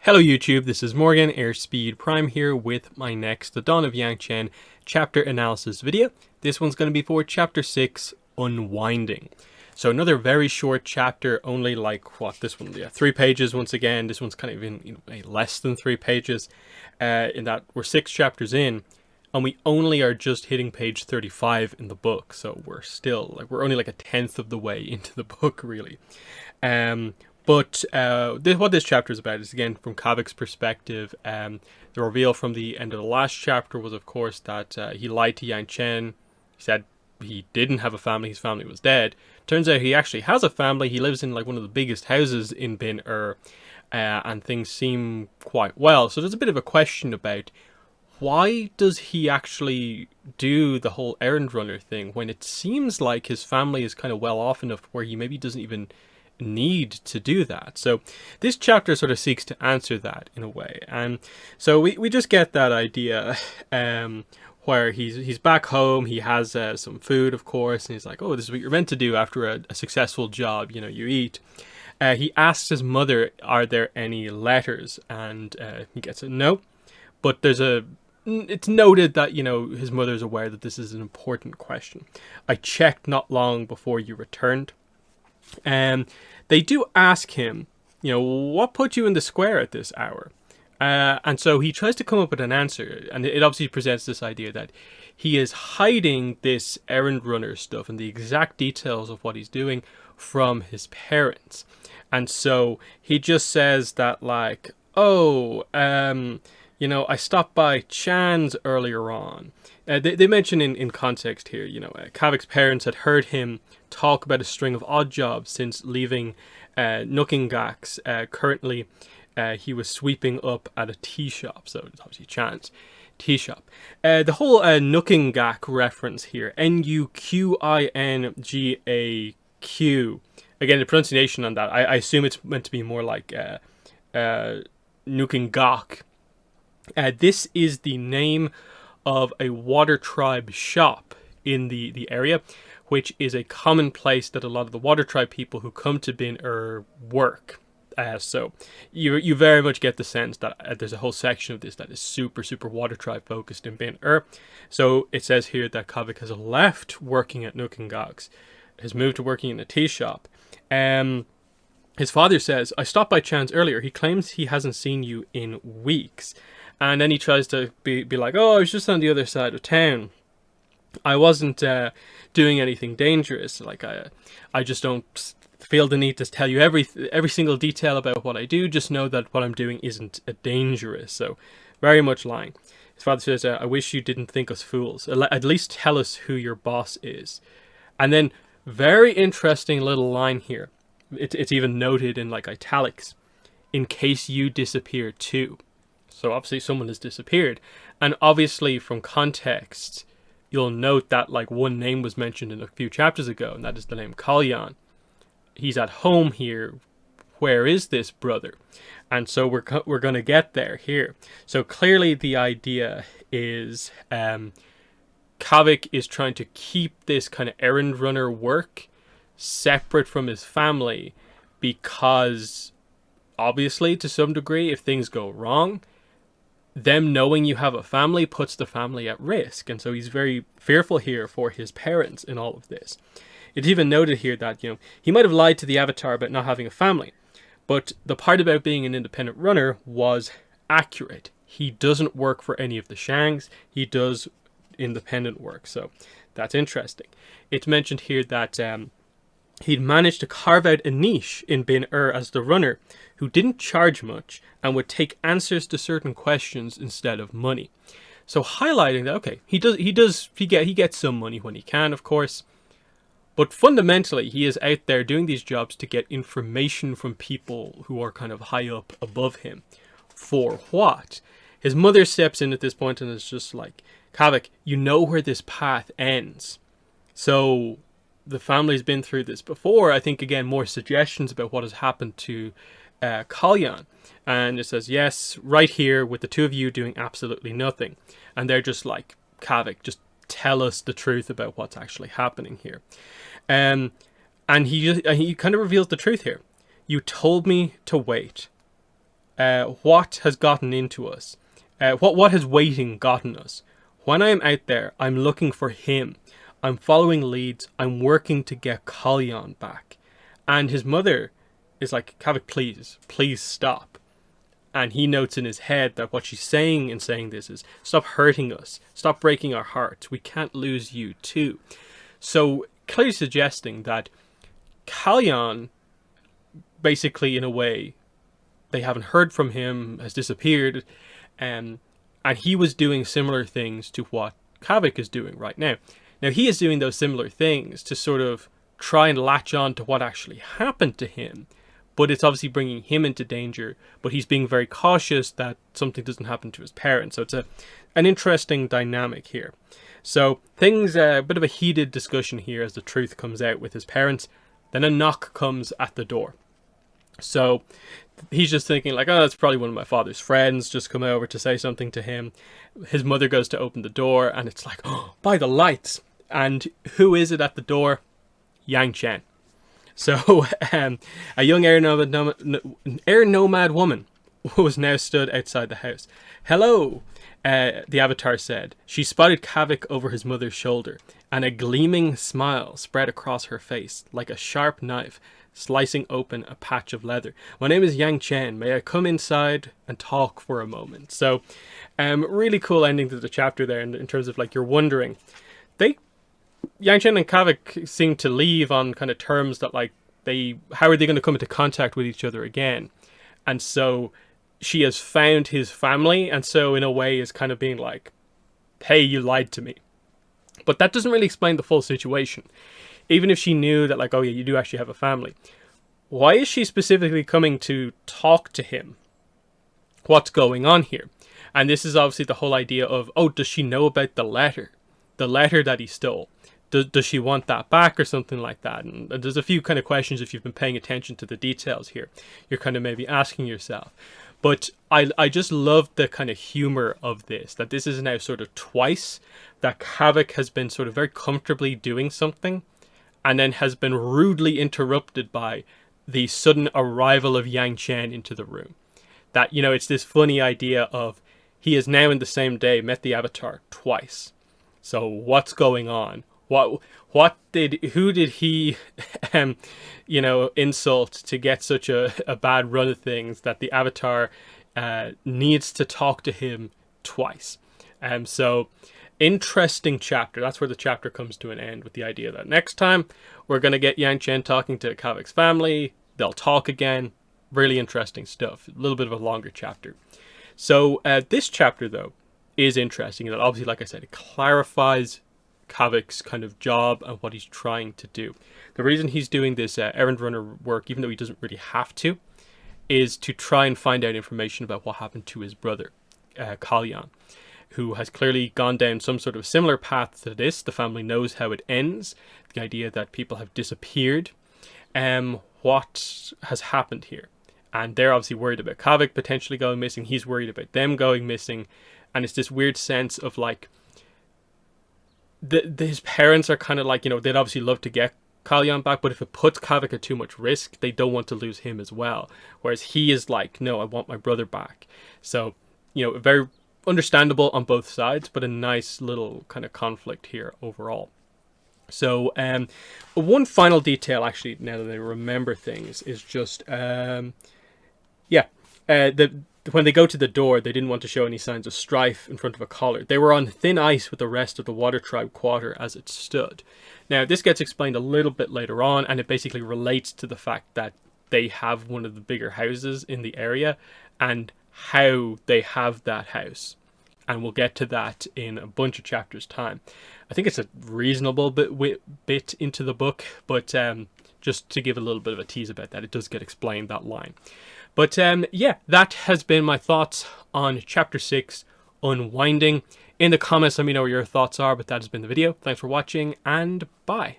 Hello YouTube, this is Morgan, Airspeed Prime here with my next The Dawn of Yangchen chapter analysis video. This one's going to be for chapter 6, Unwinding. So another very short chapter, only like, this one, 3 pages once again. This one's kind of in less than 3 pages, in that we're 6 chapters in, and we only are just hitting page 35 in the book. So we're still, we're only like a tenth of the way into the book, really. But what this chapter is about is, again, from Kavik's perspective. The reveal from the end of the last chapter was, of course, that he lied to Yangchen. He said he didn't have a family, his family was dead. Turns out he actually has a family. He lives in like one of the biggest houses in Bin and things seem quite well. So there's a bit of a question about why does he actually do the whole errand runner thing when it seems like his family is kind of well off enough where he maybe doesn't even need to do that. So this chapter sort of seeks to answer that in a way, and so we just get that idea where he's back home. He has some food, of course, and he's like, oh, this is what you're meant to do after a successful job, you eat. He asks his mother, are there any letters, and he gets a no, but it's noted that his mother's aware that this is an important question. I checked not long before you returned. They do ask him, what put you in the square at this hour? And so he tries to come up with an answer, and it obviously presents this idea that he is hiding this errand runner stuff and the exact details of what he's doing from his parents. And so he just says that, like, oh, I stopped by Chan's earlier on. They mention in context here, Kavik's parents had heard him talk about a string of odd jobs since leaving Nukkingak's. Currently, he was sweeping up at a tea shop, so it's obviously Chan's tea shop. The whole Nukkingak reference here, Nuqingaq. Again, the pronunciation on that, I assume it's meant to be more like Nukkingak. This is the name of a water tribe shop in the area, which is a common place that a lot of the water tribe people who come to Bin work. So you very much get the sense that there's a whole section of this that is super water tribe focused in Bin. So it says here that Kavik has left working at Nukkingak's, has moved to working in a tea shop. His father says, I stopped by Chan's earlier. He claims he hasn't seen you in weeks. And then he tries to be like, oh, I was just on the other side of town. I wasn't doing anything dangerous. Like, I just don't feel the need to tell you every single detail about what I do. Just know that what I'm doing isn't dangerous. So, very much lying. His father says, I wish you didn't think us fools. At least tell us who your boss is. And then, very interesting little line here. It's even noted in like italics. In case you disappear too. So obviously someone has disappeared. And obviously from context, you'll note that like one name was mentioned in a few chapters ago, and that is the name Kalyan. He's at home here. Where is this brother? And so we're going to get there here. So clearly the idea is Kavik is trying to keep this kind of errand runner work separate from his family, because obviously to some degree if things go wrong, them knowing you have a family puts the family at risk. And so he's very fearful here for his parents in all of this. It's even noted here that he might have lied to the Avatar about not having a family, but the part about being an independent runner was accurate. He doesn't work for any of the Shangs, he does independent work. So that's interesting. It's mentioned here that he'd managed to carve out a niche in Bin as the runner who didn't charge much and would take answers to certain questions instead of money. So highlighting that, okay, he gets some money when he can, of course, but fundamentally he is out there doing these jobs to get information from people who are kind of high up above him. For what? His mother steps in at this point and is just like, Kavik, you know where this path ends. So the family's been through this before. I think, again, more suggestions about what has happened to Kalyan. And it says, yes, right here with the two of you doing absolutely nothing. And they're just like, Kavik, just tell us the truth about what's actually happening here. And he kind of reveals the truth here. You told me to wait. what has gotten into us? What has waiting gotten us? When I am out there, I'm looking for him. I'm following leads. I'm working to get Kalyan back. And his mother is like, Kavik, please stop. And he notes in his head that what she's saying in saying this is, stop hurting us. Stop breaking our hearts. We can't lose you too. So clearly suggesting that Kalyan, basically in a way, they haven't heard from him, has disappeared, and he was doing similar things to what Kavik is doing right now. Now he is doing those similar things to sort of try and latch on to what actually happened to him, but it's obviously bringing him into danger, but he's being very cautious that something doesn't happen to his parents. So it's an interesting dynamic here. So things, a bit of a heated discussion here as the truth comes out with his parents. Then a knock comes at the door. So he's just thinking like, oh, that's probably one of my father's friends just come over to say something to him. His mother goes to open the door and it's like, oh, by the lights. And who is it at the door? Yangchen. So a young air nomad woman was now stood outside the house. Hello, the avatar said. She spotted Kavik over his mother's shoulder, and a gleaming smile spread across her face like a sharp knife slicing open a patch of leather. My name is Yangchen. May I come inside and talk for a moment? So really cool ending to the chapter there in terms of like you're wondering. Yangchen and Kavik seem to leave on kind of terms that like how are they going to come into contact with each other again? And so she has found his family, and so in a way is kind of being like, hey, you lied to me. But that doesn't really explain the full situation. Even if she knew that like, oh yeah, you do actually have a family. Why is she specifically coming to talk to him? What's going on here? And this is obviously the whole idea of, oh, does she know about the letter? The letter that he stole. Does she want that back or something like that? And there's a few kind of questions if you've been paying attention to the details here. You're kind of maybe asking yourself. But I just love the kind of humor of this. That this is now sort of twice that Kavik has been sort of very comfortably doing something and then has been rudely interrupted by the sudden arrival of Yangchen into the room. That, you know, it's this funny idea of he has now in the same day met the avatar twice. So what's going on? Who did he, insult to get such a bad run of things that the avatar needs to talk to him twice? So interesting chapter. That's where the chapter comes to an end with the idea that next time we're going to get Yangchen talking to Kavik's family. They'll talk again. Really interesting stuff. A little bit of a longer chapter. So this chapter, though, is interesting. That obviously, like I said, it clarifies Kavik's kind of job and what he's trying to do. The reason he's doing this errand runner work, even though he doesn't really have to, is to try and find out information about what happened to his brother, Kalyan, who has clearly gone down some sort of similar path to this. The family knows how it ends. The idea that people have disappeared. What has happened here? And they're obviously worried about Kavik potentially going missing. He's worried about them going missing. And it's this weird sense of like, his parents are kind of like, they'd obviously love to get Kalyan back, but if it puts Kavik at too much risk, they don't want to lose him as well. Whereas he is like, no, I want my brother back. So, very understandable on both sides, but a nice little kind of conflict here overall. So, one final detail, actually, now that I remember things, is just, when they go to the door, they didn't want to show any signs of strife in front of a collar. They were on thin ice with the rest of the Water Tribe quarter as it stood. Now, this gets explained a little bit later on, and it basically relates to the fact that they have one of the bigger houses in the area, and how they have that house. And we'll get to that in a bunch of chapters' time. I think it's a reasonable bit into the book, but just to give a little bit of a tease about that, it does get explained, that line. But that has been my thoughts on Chapter 6, Unwinding. In the comments, let me know what your thoughts are, but that has been the video. Thanks for watching, and bye.